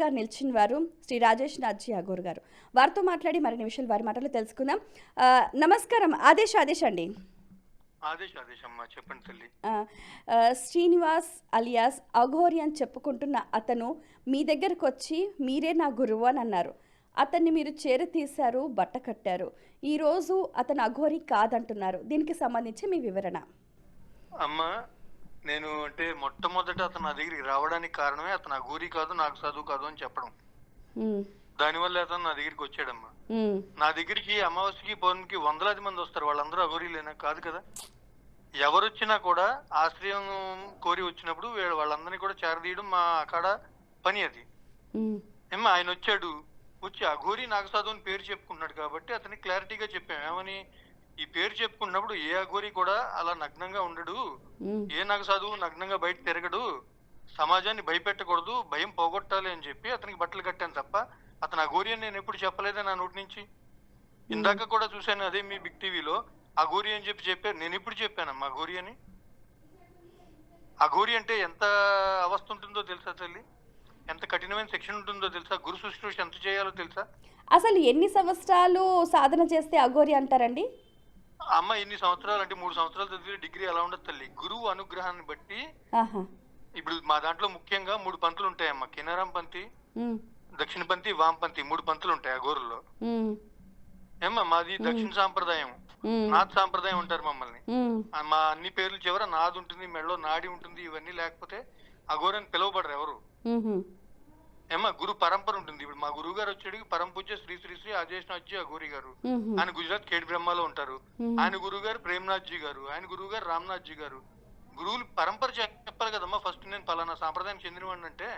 గా నిలిచిన వారు శ్రీ రాజేష్ నాథ్జీ అఘోర్ గారు. వారితో మాట్లాడి మరిన్ని విషయాలు వారి మాటల్లో తెలుసుకుందాం. నమస్కారం. ఆదేశ్ అండి. ఆదేశమ్మా చెప్పండి తల్లి. శ్రీనివాస్ అలియాస్ అఘోరి అని చెప్పుకుంటున్న అతను మీ దగ్గరకు వచ్చి మీరే నా గురువు అని అన్నారు. అతన్ని మీరు చేరతీశారు, బట్ట కట్టారు. ఈరోజు అతను అఘోరి కాదంటున్నారు. దీనికి సంబంధించి మీ వివరణ. అమ్మా, నేను అంటే మొట్టమొదట అతను నా దగ్గరికి రావడానికి కారణమే అతను అఘోరి కాదు, నాకు చదువు కాదు అని చెప్పడం. దానివల్ల అతను నా దగ్గరికి వచ్చాడమ్మా. నా దగ్గరికి అమావాస్యకి పౌర్ణమికి వందలాది మంది వస్తారు. వాళ్ళందరూ అఘోరీలేనా? కాదు కదా. ఎవరు వచ్చినా కూడా ఆశ్రయం కోరి వచ్చినప్పుడు వాళ్ళందరినీ కూడా చేరదీయడం మా అక్కడ పని. అది ఏమో ఆయన వచ్చాడు, వచ్చి అఘోరి నాగసాధు అని పేరు చెప్పుకుంటున్నాడు కాబట్టి అతనికి క్లారిటీగా చెప్పాం. ఏమని? ఈ పేరు చెప్పుకున్నప్పుడు ఏ అఘోరి కూడా అలా నగ్నంగా ఉండడు, ఏ నాగసాధు నగ్నంగా బయట తిరగడు, సమాజాన్ని భయపెట్టకూడదు, భయం పోగొట్టాలి అని చెప్పి అతనికి బట్టలు కట్టాను తప్ప అతను అఘోరి అని నేను ఎప్పుడు చెప్పలేదే నా నోటి నుంచి. ఇందాక కూడా చూశాను, అదే మీ బిగ్ టీవీలో అఘోరి అని చెప్పారు. నేను ఇప్పుడు చెప్పానమ్మా అఘోరి అని. అఘోరి అంటే ఎంత అవస్థ ఉంటుందో తెలుసా తల్లి? ఎంత కఠినమైన శిక్షణ ఉంటుందో తెలుసా? గురు శుశ్రూష ఎంత చేయాలో తెలుసా? అసలు ఎన్ని సంవత్సరాలు సాధన చేస్తే అఘోరి అంటారండి? అమ్మ ఎన్ని సంవత్సరాలు అంటే 3 సంవత్సరాలు చదివి డిగ్రీ అలా ఉండదు తల్లి. గురువు అనుగ్రహాన్ని బట్టి. ఇప్పుడు మా దాంట్లో ముఖ్యంగా 3 పంతులు ఉంటాయమ్మా. కినారాం పంతి, దక్షిణ పంతి, వామపంతి, 3 పంతులు ఉంటాయి అఘోరుల్లో. ఏమ్మా మాది దక్షిణ సాంప్రదాయం, నాథ్ సాంప్రదాయం ఉంటారు మమ్మల్ని. మా అన్ని పేర్లు చివర నాది ఉంటుంది, మెడలో నాడి ఉంటుంది. ఇవన్నీ లేకపోతే అఘోరి అని పిలువబడరు ఎవరు. ఏమ్మా గురు పరంపర ఉంటుంది. ఇప్పుడు మా గురువు గారు వచ్చేటికి పరమ పూజ్య శ్రీ శ్రీ శ్రీ ఆదేశ్ నాథ్జీ అఘోరి గారు. ఆయన గుజరాత్ ఖేడ్ బ్రహ్మలో ఉంటారు. ఆయన గురువు గారు ప్రేమ్నాథ్ జీ గారు, ఆయన గురువు గారు రామ్నాథ్ జీ గారు. గురువులు పరంపర చెప్పాలి కదమ్మా. ఫస్ట్ నేను పలానా సాంప్రదాయానికి చెందినవాడిని అంటే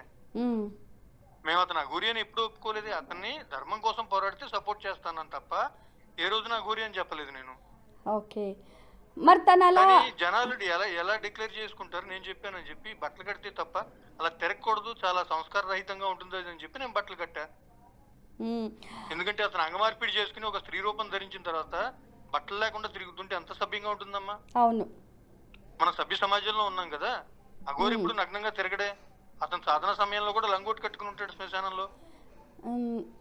మేము అతను అఘోరి అని ఎప్పుడు ఒప్పుకోలేదు. అతన్ని ధర్మం కోసం పోరాడితే సపోర్ట్ చేస్తానని తప్ప ఏ రోజు నా అఘోరి అని చెప్పలేదు నేను. ఓకే, మరి జనాలు ఎలా డిక్లేర్ చేసుకుంటారు? నేను చెప్పానని చెప్పి బట్టలు కడితే తప్ప అలా తిరగకూడదు, చాలా సంస్కార రహితంగా ఉంటుంది అని చెప్పి నేను బట్టలు కట్టా. ఎందుకంటే అతను అంగమార్పిడి చేసుకుని ఒక స్త్రీ రూపం ధరించిన తర్వాత బట్టలు లేకుండా తిరుగుతుంటే ఎంత సభ్యంగా ఉంటుందమ్మా. అవును, మన సభ్య సమాజంలో ఉన్నాం కదా. అఘోరి ఇప్పుడు నగ్నంగా తిరగడే. అతను సాధన సమయంలో కూడా లంగోటి కట్టుకుని ఉంటాడు శ్మశానంలో.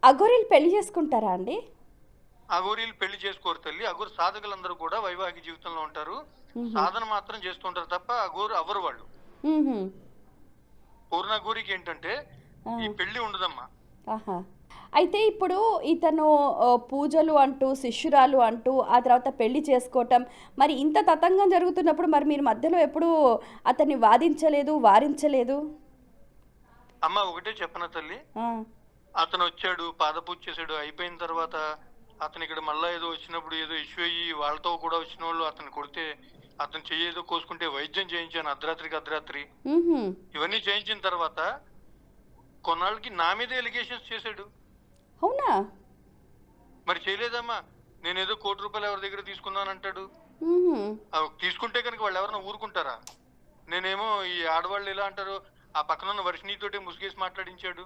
అఘోరీలు పెళ్లి చేసుకుంటారా అండి? అఘోరీలు పెళ్లి చేసుకోరు తల్లి. అఘోరి సాధకులందరూ కూడా వైవాహిక జీవితంలో ఉంటారు, సాధన మాత్రం చేస్తుంటారు తప్ప అఘోరు అవరు వాళ్ళు. పూర్ణ అఘోరికి ఏంటంటే ఈ పెళ్లి ఉండదమ్మా. అయితే ఇప్పుడు ఇతను పూజలు అంటూ, శిష్యురాలు అంటూ, ఆ తర్వాత పెళ్లి చేసుకోవటం, మరి ఇంత తతంగం జరుగుతున్నప్పుడు మరి మీరు మధ్యలో ఎప్పుడు అతన్ని వారించలేదు? అమ్మ ఒకటే చెప్పన తల్లి, అతను వచ్చాడు, పాదపూజ చేశాడు, అయిపోయిన తర్వాత అతను ఇక్కడ మళ్ళా ఏదో వచ్చినప్పుడు ఏదో ఇష్యూ అయ్యి వాళ్ళతో కూడా వచ్చిన వాళ్ళు అతను కొడితే అతను చెయ్యి ఏదో కోసుకుంటే వైద్యం చేయించాను అర్ధరాత్రి. ఇవన్నీ చేయించిన తర్వాత కొన్నాళ్ళకి నా మీద ఎలిగేషన్స్ చేశాడు. అవునా? మరి చేయలేదమ్మా. నేనేదో ₹1,00,00,000 ఎవరి దగ్గర తీసుకున్నానంటాడు. తీసుకుంటే కనుక వాళ్ళు ఎవరన్నా ఊరుకుంటారా? నేనేమో ఈ ఆడవాళ్ళు ఎలా అంటారు, ఆ పక్కన ఉన్న వర్షిణితోటి ముసుగేసి మాట్లాడించాడు.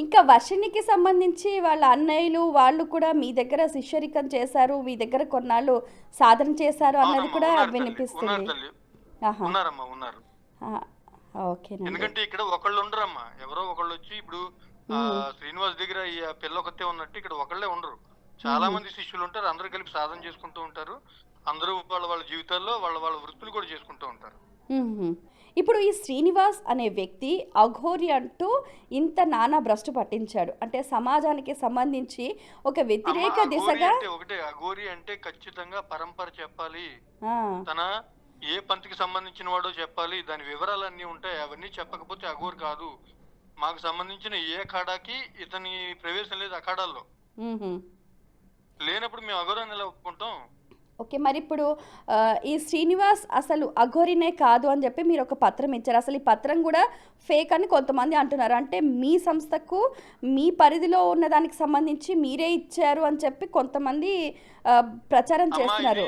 ఇంకా వర్షిణికి సంబంధించి వాళ్ళ అన్నయ్యలు వాళ్ళు కూడా మీ దగ్గర శిష్యరికం చేశారు, మీ దగ్గర కొన్నాళ్ళు సాధన చేశారు అన్నది కూడా వినిపిస్తుంది. ఉన్నారు. ఓకే, ఎందుకంటే ఇక్కడ ఒకళ్ళు ఉండరమ్మా, ఎవరో ఒకళ్ళు వచ్చి ఇప్పుడు శ్రీనివాస్ దగ్గర ఈ పిల్ల ఒకతే ఉన్నట్టు ఇక్కడ ఒకళ్ళే ఉండరు. చాలా మంది శిష్యులు ఉంటారు, అందరూ కలిపి సాధన చేసుకుంటూ ఉంటారు. అందరూ వాళ్ళ జీవితాల్లో వాళ్ళ వృత్తులు కూడా చేసుకుంటూ ఉంటారు. ఇప్పుడు ఈ శ్రీనివాస్ అనే వ్యక్తి అఘోరి అంటూ ఇంత నానా భ్రష్టు పట్టించాడు అంటే సమాజానికి సంబంధించి ఒక వ్యతిరేక దిశగా. ఒకటే అఘోరి అంటే ఖచ్చితంగా పరంపర చెప్పాలి, తన ఏ పంతికి సంబంధించిన వాడో చెప్పాలి, దాని వివరాలన్నీ ఉంటాయి. అవన్నీ చెప్పకపోతే అఘోరి కాదు. మాకు సంబంధించిన ఏ అఖాడాకి ఇతని ప్రవేశం లేదు. అఖాడాల్లో లేనప్పుడు మేము అఘోరాన్ని ఎలా ఒప్పుకుంటాం? ఓకే, మరి ఇప్పుడు ఈ శ్రీనివాస్ అసలు అఘోరినే కాదు అని చెప్పి మీరు ఒక పత్రం ఇచ్చారు. అసలు ఈ పత్రం కూడా ఫేక్ అని కొంతమంది అంటున్నారు. అంటే మీ సంస్థకు మీ పరిధిలో ఉన్న దానికి సంబంధించి మీరే ఇచ్చారు అని చెప్పి కొంతమంది ప్రచారం చేస్తున్నారు.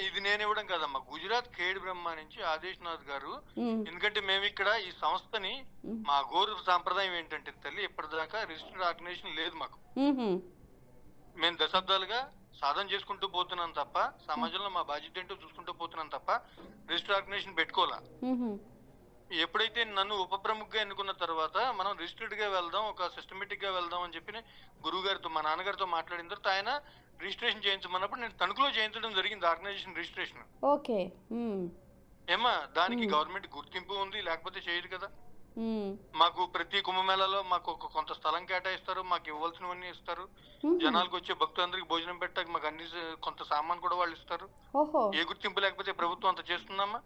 ఇది నేను ఇవ్వడం కదమ్మా, గుజరాత్ ఖేడ్ బ్రహ్మ నుంచి ఆదేశ్ నాథ్ గారు. ఎందుకంటే మేము ఇక్కడ ఈ సంస్థని, మా అఘోరు సాంప్రదాయం ఏంటంటే తల్లి, ఇప్పటిదాకా రిజిస్టర్డ్ ఆర్గనైజేషన్ లేదు మాకు. మేము దశాబ్దాలుగా సాధన చేసుకుంటూ పోతున్నాం తప్ప, సమాజంలో మా బాధ్యత ఏంటో చూసుకుంటూ పోతున్నాం తప్ప రిజిస్టర్ ఆర్గనైజేషన్ పెట్టుకోవాలా. ఎప్పుడైతే నన్ను ఉప ప్రముఖగా ఎన్నుకున్న తర్వాత మనం రిజిస్టర్డ్ గా వెళ్దాం, ఒక సిస్టమేటిక్ గా వెళ్దాం అని చెప్పి గురువు గారితో మా నాన్నగారితో మాట్లాడిన తర్వాత ఆయన రిజిస్ట్రేషన్ చేయించమన్నప్పుడు నేను తణుకులో చేయించడం జరిగింది ఆర్గనైజేషన్ రిజిస్ట్రేషన్. ఓకే. ఏమా దానికి గవర్నమెంట్ గుర్తింపు ఉంది, లేకపోతే చేయదు కదా. మాకు ప్రతి కుంభమేళాలో మాకు కొంత స్థలం కేటాయిస్తారు, మాకు ఇవ్వాల్సినవన్నీ ఇస్తారు, జనాలకు వచ్చే భక్తులందరికీ భోజనం పెట్టాక మాకు అన్ని కొంత సామాన్ కూడా వాళ్ళు ఇస్తారు. ఏ గుర్తింపు లేకపోతే ప్రభుత్వం అంత చేస్తుందమ్మా.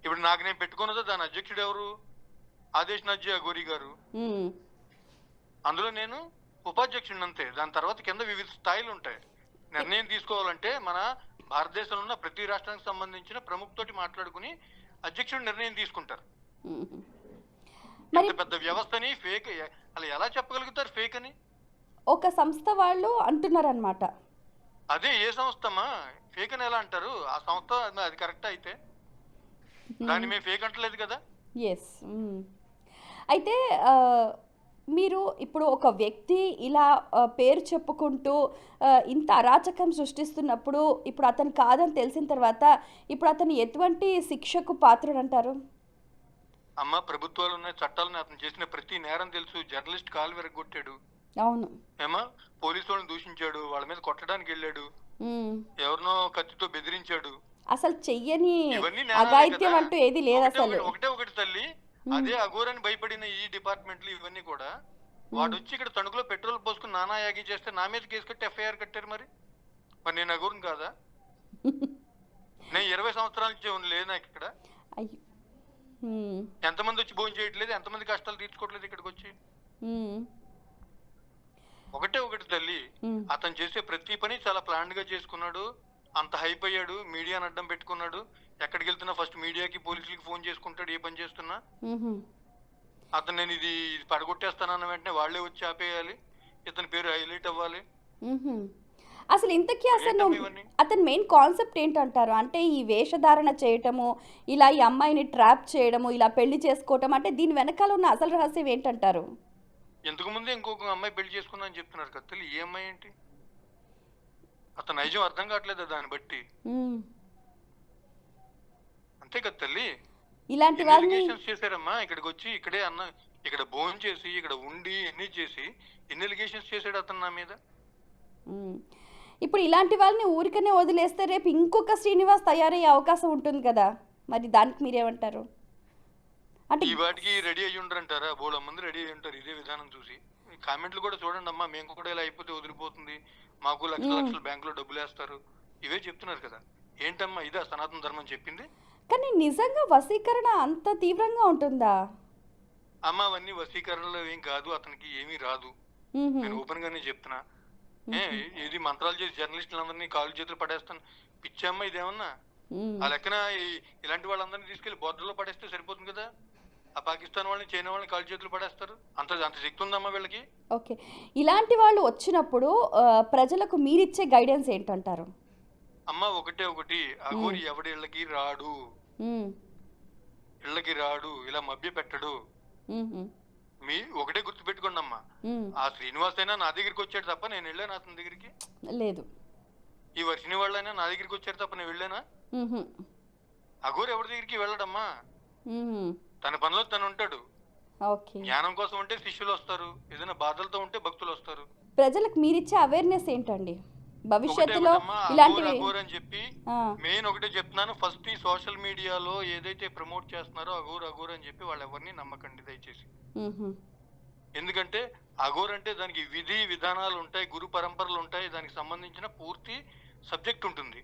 ఇప్పుడు నాకు నేను పెట్టుకున్నదో దాని అధ్యక్షుడు ఎవరు? ఆదేశ్ నజ్జీ అఘోరి గారు. అందులో నేను ఉపాధ్యక్షుడిని అంతే. దాని తర్వాత కింద వివిధ స్థాయిలు ఉంటాయి. నిర్ణయం తీసుకోవాలంటే మన భారతదేశంలో ఉన్న ప్రతి రాష్ట్రానికి సంబంధించిన ప్రముఖతోటి మాట్లాడుకుని అధ్యక్షుడు నిర్ణయం తీసుకుంటారు. ఇంత పెద్ద వ్యవస్థని ఫేక్ అలా ఎలా చెప్పగలుగుతారు ఫేక్ అని? ఒక సంస్థ వాళ్ళు అంటున్నారు అన్నమాట. అదే ఏ సంస్థమా ఫేక్ అని ఎలా అంటారు? ఆ సంస్థ అది కరెక్ట్ అయితే దాన్ని మేము ఫేక్ అంటలేదు కదా. ఎస్. అయితే మీరు ఇప్పుడు ఒక వ్యక్తి ఇలా పేరు చెప్పుకుంటూ ఇంత అరాచకం సృష్టిస్తున్నప్పుడు ఇప్పుడు అతను కాదని తెలిసిన తర్వాత ఇప్పుడు అతను ఎటువంటి శిక్షకు పాత్రుడు అంటారు? అమ్మ ప్రభుత్వాలు ఉన్న చట్టాలను అతను చేసిన ప్రతి నేరం తెలుసు. జర్నలిస్ట్ కాలు విరగొట్టాడు. అవును. ఏమా పోలీసు వాళ్ళని దూషించాడు, వాళ్ళ మీద కొట్టడానికి వెళ్ళాడు, ఎవరినో కత్తితో బెదిరించాడు. అసలు చెయ్యని అఘాయిత్యం అంటూ ఏది లేదు అసలు. ఒకటి తల్లి, అదే అఘోరని భయపడిన ఈ డిపార్ట్మెంట్లు ఇవన్నీ కూడా వాడు వచ్చి ఇక్కడ తణుకులో పెట్రోల్ పోసుకుని నానా యాగి చేస్తే నా మీద కేసు కట్టి ఎఫ్ఐఆర్ కట్టారు. మరి నేను అఘోరని కాదా? నేను 20 సంవత్సరాల నుంచి లేదు నాకు ఇక్కడ. ఎంతమంది వచ్చి భోజనం చేయట్లేదు, ఎంతమంది కష్టాలు తీర్చుకోవట్లేదు ఇక్కడికి వచ్చి. ఒకటి తల్లి, అతను చేసే ప్రతి పని చాలా ప్లాన్ గా చేసుకున్నాడు. అంత హైప్ అయ్యాడు, మీడియాని అడ్డం పెట్టుకున్నాడు. ఎక్కడికి వెళ్తున్నా ఫస్ట్ మీడియాకి పోలీసులకి ఫోన్ చేసుకుంటాడు. ఏ పని చేస్తున్నా అతను నేను ఇది పడగొట్టేస్తానన్న వెంటనే వాళ్ళే వచ్చి ఆపేయాలి, ఇతని పేరు హైలైట్ అవ్వాలి. అసలు ఇంతకీ అసలు అతని మెయిన్ కాన్సెప్ట్ ఏంటంటారు? అంటే ఈ వేషధారణ చేయటము, ఇలా ఈ అమ్మాయిని ట్రాప్ చేయడము, ఇలా పెళ్లి చేసుకోవటం, అంటే దీని వెనకాల ఉన్న అసలు రహస్యం ఏంటంటారు? ఇంతకు ముందే ఇంకొక అమ్మాయి పెళ్లి చేసుకుందా అని చెప్తున్నారు కదా తల్లి. ఏ అమ్మాయి ఏంటి? అతను నైజం అర్థం కావట్లేదు దాన్ని బట్టి. అంతే కదా తల్లి. ఇలాంటి చేశారమ్మా ఇక్కడికి వచ్చి ఇక్కడే అన్న ఇక్కడ భోజనం చేసి ఇక్కడ ఉండి ఎన్ని చేసి ఎన్ని ఎలిగేషన్స్ చేశాడు అతను నా మీద. ఇప్పుడు ఇలాంటి వాళ్ళని ఊరికనే వదిలేస్తే రేపు ఇంకొక శ్రీనివాస్ తయారయ్యే అవకాశం ఉంటుంది కదా, మరి దానికి మీరేమంటారు? అంటే ఈ వాటికి రెడీ అయ్యి ఉంటారంటారా? బోళ మంది రెడీ అయ్యి ఉంటారు ఇదే విధానం చూసి. కామెంట్లు కూడా చూడండి అమ్మా, మేము కూడా ఇలా అయిపోతే వదిలిపోతుంది, మాకు లక్షలు బ్యాంకులో డబ్బులు వేస్తారు, ఇవే చెప్తున్నారు కదా. ఏంటమ్మా ఇదే సనాతన ధర్మం చెప్పింది? కానీ నిజంగా వశీకరణ అంత తీవ్రంగా ఉంటుందా అమ్మ? అవన్నీ వశీకరణలో ఏం కాదు, అతనికి ఏమీ రాదు. నేను ఓపెన్ గానే చెప్తున్నా. ఇది మంత్రాలు చేసి జర్నలిస్టులందరినీ కాలు చేతులు పడేస్తాను పిచ్చమ్మ ఇదేమన్నా? ఆ లెక్కన ఇలాంటి వాళ్ళందరినీ తీసుకెళ్లి బోర్డర్లో పడేస్తే సరిపోతుంది కదా. ఆ పాకిస్తాన్ వాళ్ళని చైనా వాళ్ళని కాలు చేతులు పడేస్తారు. అంత శక్తి ఉందమ్మా వీళ్ళకి. ఓకే, ఇలాంటి వాళ్ళు వచ్చినప్పుడు ప్రజలకు మీరిచ్చే గైడెన్స్ ఏంటంటారు? అమ్మ ఒకటి అఘోరి ఎవడి ఇళ్ళకి రాడు, ఇలా మభ్య పెట్టడు. మీ ఒకటే గుర్తు పెట్టుకోండి అమ్మా, ఆ శ్రీనివాస్ అయినా నా దగ్గరికి వచ్చాడు తప్ప నేను వెళ్ళాను అతని దగ్గరికి లేదు. ఈ వర్షిని వాళ్ళైనా నా దగ్గరికి వచ్చారు తప్ప నేను వెళ్ళానా? అఘోరి ఎవరి దగ్గరికి వెళ్ళడమ్మా, తన పనిలో తను ఉంటాడు. జ్ఞానం కోసం ఉంటే శిష్యులు వస్తారు, ఏదైనా బాధలతో ఉంటే భక్తులు వస్తారు. ప్రజలకు మీరిచ్చే అవేర్నెస్ ఏంటండి భవిష్యత్తులో ఇలాంటివి అని చెప్పి? మెయిన్ ఒకటే చెప్తున్నాను, ఫస్ట్ ఈ సోషల్ మీడియాలో ఏదైతే ప్రమోట్ చేస్తున్నారో అఘోర్ అని చెప్పి వాళ్ళు ఎవరిని నమ్మకండి దయచేసి. ఎందుకంటే అఘోర్ అంటే దానికి విధి విధానాలు ఉంటాయి, గురు పరంపరలు ఉంటాయి, దానికి సంబంధించిన పూర్తి సబ్జెక్ట్ ఉంటుంది.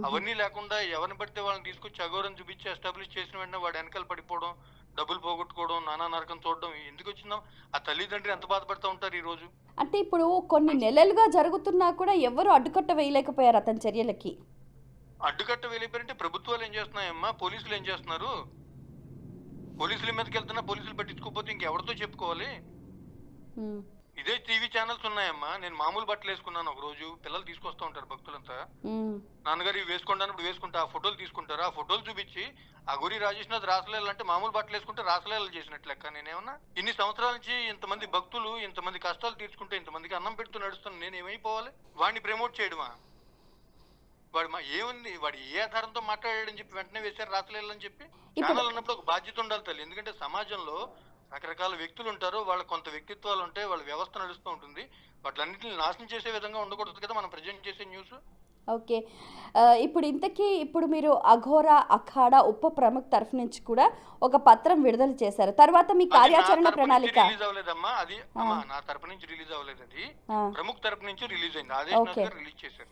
అవన్నీ లేకుండా ఎవరిని పడితే వాళ్ళని తీసుకొచ్చి అఘోరని చూపించి ఎస్టాబ్లిష్ చేసిన వెంటనే వాడు వెనకాల పడిపోవడం, డబ్బులు పోగొట్టుకోవడం, నానా నరకం చూడడం ఎందుకు వచ్చిందో? ఆ తల్లిదండ్రులు ఎంత బాధపడుతూ ఉంటారు ఈ రోజు. అంటే ఇప్పుడు కొన్ని నెలలుగా జరుగుతున్నా కూడా ఎవరు అడ్డుకట్ట వేయలేకపోయారు అతని చర్యలకి. అడ్డుకట్ట వేయలేకపోయారంటే ప్రభుత్వాలు ఏం చేస్తున్నాయమ్మా, పోలీసులు ఏం చేస్తున్నారు? పోలీసుల మీదకి వెళ్తున్నా పోలీసులు పట్టించుకోకపోతే ఇంకెవరితో చెప్పుకోవాలి? ఇదే టీవీ ఛానల్స్ ఉన్నాయమ్మా. నేను మామూలు బట్టలు వేసుకున్నాను ఒక రోజు, పిల్లలు తీసుకొస్తా ఉంటారు భక్తులంతా, నాన్నగారు ఇవి వేసుకుంటాను వేసుకుంటా, ఆ ఫోటోలు తీసుకుంటారు. ఆ ఫోటోలు చూపించి అఘోరి రాజేష్నాథ్ రాసలీలలు అంటే మామూలు బట్టలు వేసుకుంటే రాసలీలలు చేసినట్లు లెక్క. నేనేమన్నా ఇన్ని సంవత్సరాల నుంచి ఇంతమంది భక్తులు ఇంతమంది కష్టాలు తీర్చుకుంటే ఇంతమందికి అన్నం పెడుతూ నడుస్తాను, నేను ఏమైపోవాలి? వాడిని ప్రమోట్ చేయడమా? వాడు ఏముంది, వాడు ఏ ఆధారంతో మాట్లాడాడని చెప్పి వెంటనే వేశారు రాసలేదని చెప్పి. ఛానల్ అన్నప్పుడు ఒక బాధ్యత ఉండాలి తల్లి. ఎందుకంటే సమాజంలో రకరకాల వ్యక్తులు ఉంటారు, వాళ్ళ కొంత వ్యక్తిత్వాలు ఉంటాయి, వాళ్ళ వ్యవస్థ నడుస్తూ ఉంటుంది. వాటిలన్నింటిని నాశనం చేసే విధంగా ఉండకూడదు కదా మనం ప్రజెంట్ చేసే న్యూస్. ఓకే. ఇప్పుడు ఇంతకీ ఇప్పుడు మీరు అఘోరా అఖాడా ఉప ప్రముఖ్ తరఫు నుంచి కూడా ఒక పత్రం విడుదల చేశారు. తర్వాత మీ కార్యాచరణ ప్రణాళిక రిలీజ్ అవ్వలేదమ్మా. అది నా తరపు నుంచి రిలీజ్ అవ్వలేదు, అది ప్రముఖ్ తరపు నుంచి రిలీజ్ అయింది. ఆదేశ్ రిలీజ్ చేశారు.